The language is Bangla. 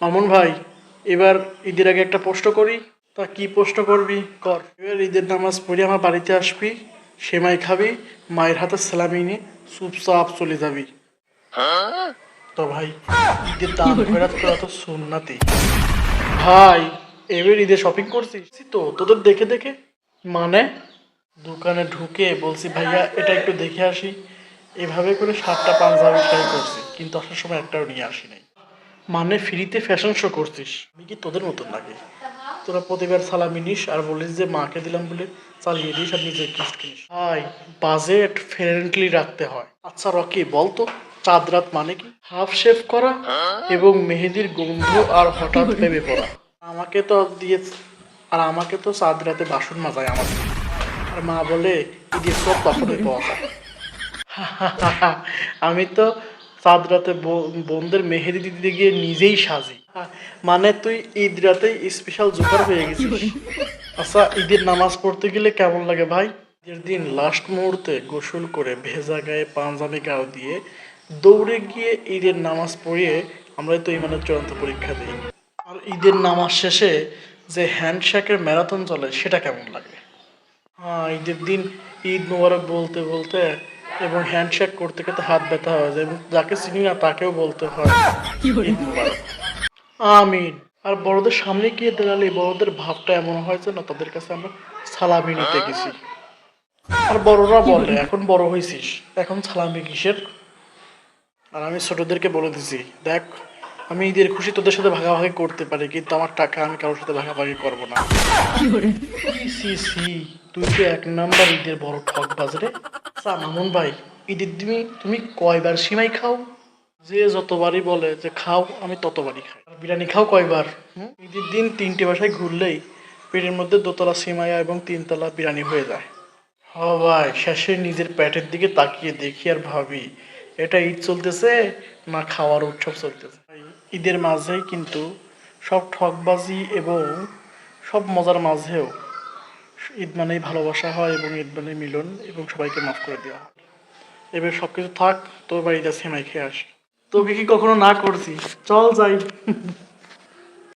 মামুন ভাই, এবার ঈদের আগে একটা প্রশ্ন করি। তা কি প্রশ্ন করবি কর। এবার ঈদের নামাজ পড়ে আমার বাড়িতে আসবি, সেমাই খাবি, মায়ের হাতে সালামি নিয়ে চুপচাপ চলে যাবি। তো ভাই, ঈদের দাম খয়রাত করা তো সুন্নাতি ভাই। এবার ঈদে শপিং করছিস তো তোদের দেখে দেখে? মানে দোকানে ঢুকে বলছি ভাইয়া এটা একটু দেখে আসি, এভাবে করে 7টা পাঞ্জাবি ট্রাই করছি, কিন্তু আসার সময় একটাও নিয়ে আসি নাই। মানে ফ্রিতে ফ্যাশন শো করছিস? আমি কি তোদের মতন লাগে? তোরা প্রতিবার সালামি নিস আর বলিস যে মাকে দিলাম বলে চালিয়ে দিস আর নিজে গিফট কিনিস। ভাই, বাজেট ফ্রেন্ডলি রাখতে হয়। আচ্ছা রকি, বলতো চাঁদ রাত মানে কি? হাফ শেভ করা এবং মেহেদির গন্ধ আর হঠাৎ প্রেমে পড়া। আমাকে তো দিয়ে আমাকে তো চাঁদ রাতে বাসন মাজায় আমার, আর মা বলে ঈদের সব তখনই পাওয়া যায়। আমি তো চাঁদ রাতে বোনদের মেহেদি দিতে গিয়ে নিজেই সাজি। মানে তুই ঈদ রাতে স্পেশাল জোকার হয়ে গেছিস। আচ্ছা, ঈদের নামাজ পড়তে গেলে কেমন লাগে ভাই? ঈদের দিন লাস্ট মুহূর্তে গোসল করে ভেজা গায়ে পাঞ্জাবি গাও দিয়ে দৌড়ে গিয়ে ঈদের নামাজ পড়িয়ে আমরাই তো ইমানের চূড়ান্ত পরীক্ষা দিই। আর ঈদের নামাজ শেষে যে হ্যান্ডশেকের ম্যারাথন চলে সেটা কেমন লাগে? হ্যাঁ, ঈদের দিন ঈদ মোবারক বলতে বলতে এবং হ্যান্ডশেক করতে করতে হাত ব্যথা হয়ে যায় এবং যাকে চিনি না তাকেও বলতে হয় ঈদ মোবারক। আমিন। আর বড়দের সামনে গিয়ে দাঁড়ালে বড়দের ভাবটা এমন হয় যে না তাদের কাছে আমরা সালামি নিতে গেছি। আর বড়রা বলে এখন বড় হয়েছিস, এখন সালামি কিসের? আর আমি ছোটদেরকে বলে দিছি, দেখ আমি ঈদের খুশি তোদের সাথে ভাগাভাগি করতে পারি, কিন্তু আমার টাকা আমি কারোর সাথে ভাগাভাগি করবো না। সি সি, তুই তো 1 নাম্বার ঈদের বড় ঠকবাজ রে। আচ্ছা মামুন ভাই, ঈদের দিনে তুমি কয়বার সিমাই খাও? যে যতবারই বলে যে খাও, আমি ততবারই খাই। আর বিরিয়ানি খাও কয়বার? ঈদের দিন 3টে বাসায় ঘুরলেই পেটের মধ্যে 2তলা সিমাইয়া এবং 3তলা বিরিয়ানি হয়ে যায়। হ ভাই, শেষে নিজের পেটের দিকে তাকিয়ে দেখি আর ভাবি এটা ঈদ চলতেছে না খাওয়ার উৎসব চলতেছে। ভাই, ঈদের মাঝেই কিন্তু সব ঠকবাজি এবং সব মজার মাঝেও ঈদ মানেই ভালোবাসা হয় এবং ঈদ মানেই মিলন এবং সবাইকে মাফ করে দেওয়া হয়। এবার সব কিছু থাক, তোর বাড়িতে সেমাই খেয়ে আসি। তোকে কি কখনো না করছি? চল যাই।